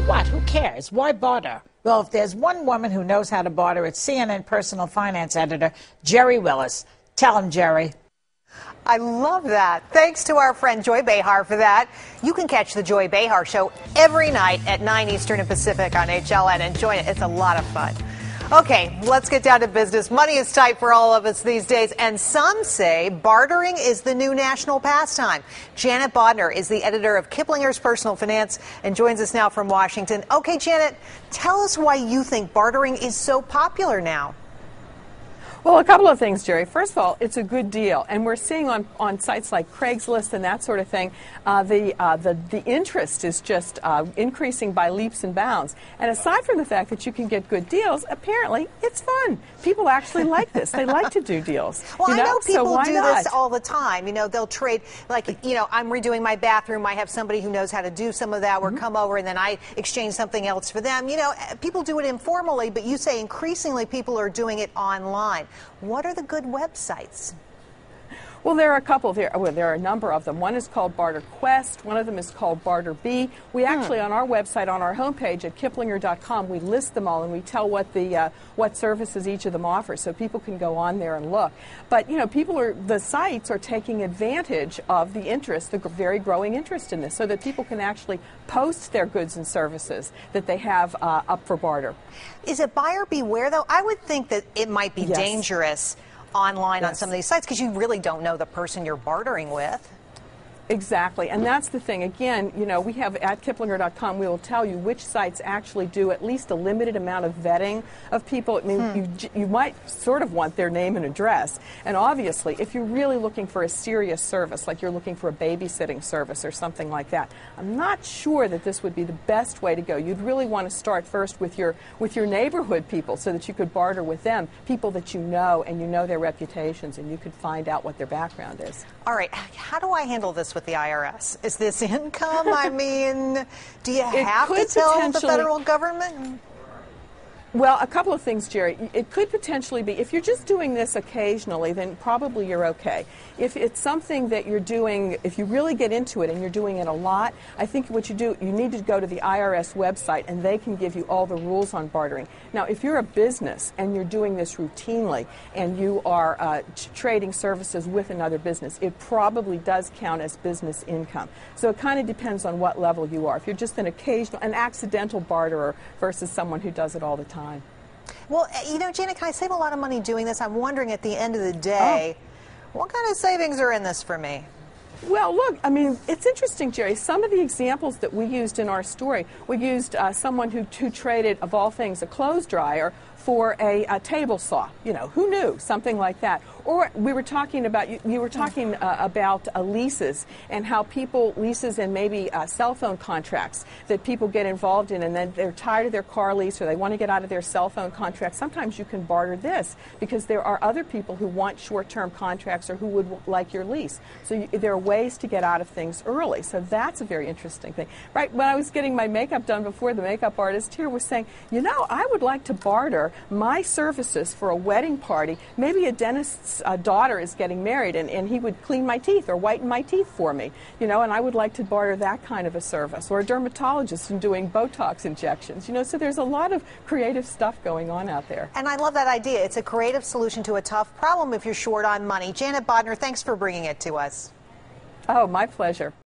what? Who cares? Why barter? Well, if there's one woman who knows how to barter, it's CNN personal finance editor Jerry Willis. Tell him, Jerry. I love that. Thanks to our friend Joy Behar for that. You can catch the Joy Behar Show every night at 9 Eastern and Pacific on HLN and join it. It's a lot of fun. Okay, let's get down to business. Money is tight for all of us these days, and some say bartering is the new national pastime. Janet Bodner is the editor of Kiplinger's Personal Finance and joins us now from Washington. Okay, Janet, tell us why you think bartering is so popular now. Well, a couple of things, Jerry. First of all, it's a good deal, and we're seeing on sites like Craigslist and that sort of thing, the interest is just increasing by leaps and bounds. And aside from the fact that you can get good deals, apparently it's fun. People actually like this. They like to do deals. Well, I know people so do this all the time. You know, they'll trade, like, you know, I'm redoing my bathroom. I have somebody who knows how to do some of that, or come over, and then I exchange something else for them. You know, people do it informally, but you say increasingly people are doing it online. What are the good websites? Well, there are a couple. There are a number of them. One is called Barter Quest. One of them is called Barter Bee. We actually, on our website, on our homepage at kiplinger.com, we list them all and we tell what services each of them offers, so people can go on there and look. But you know, the sites are taking advantage of the interest, the very growing interest in this, so that people can actually post their goods and services that they have up for barter. Is it buyer beware, though? I would think that it might be Yes. dangerous online on some of these sites because you really don't know the person you're bartering with. Exactly, and that's the thing. Again, you know, we have at kiplinger.com, we will tell you which sites actually do at least a limited amount of vetting of people. I mean, you might sort of want their name and address. And obviously, if you're really looking for a serious service, like you're looking for a babysitting service or something like that, I'm not sure that this would be the best way to go. You'd really want to start first with your neighborhood people so that you could barter with them, people that you know and you know their reputations, and you could find out what their background is. All right, how do I handle this with the IRS? Is this income? I mean, do you have to tell the federal government? Well, a couple of things, Jerry. It could potentially be, if you're just doing this occasionally, then probably you're okay. If it's something that you're doing, if you really get into it and you're doing it a lot, I think what you do, you need to go to the IRS website and they can give you all the rules on bartering. Now, if you're a business and you're doing this routinely and you are trading services with another business, it probably does count as business income. So it kind of depends on what level you are. If you're just an accidental barterer versus someone who does it all the time. Well, you know, Janet, can I save a lot of money doing this? I'm wondering at the end of the day, what kind of savings are in this for me? Well, look, I mean, it's interesting, Jerry. Some of the examples that we used in our story, we used someone who traded, of all things, a clothes dryer for a table saw. You know, who knew? Something like that. Or we were talking about, you were talking about leases and how leases and maybe cell phone contracts that people get involved in, and then they're tired of their car lease or they want to get out of their cell phone contract. Sometimes you can barter this because there are other people who want short-term contracts or who would like your lease. So there are ways to get out of things early. So that's a very interesting thing. Right, when I was getting my makeup done before, the makeup artist here was saying, you know, I would like to barter my services for a wedding party. Maybe a dentist's daughter is getting married and he would clean my teeth or whiten my teeth for me, you know, and I would like to barter that kind of a service. Or a dermatologist and doing Botox injections, you know, so there's a lot of creative stuff going on out there. And I love that idea. It's a creative solution to a tough problem if you're short on money. Janet Bodner, thanks for bringing it to us. Oh, my pleasure.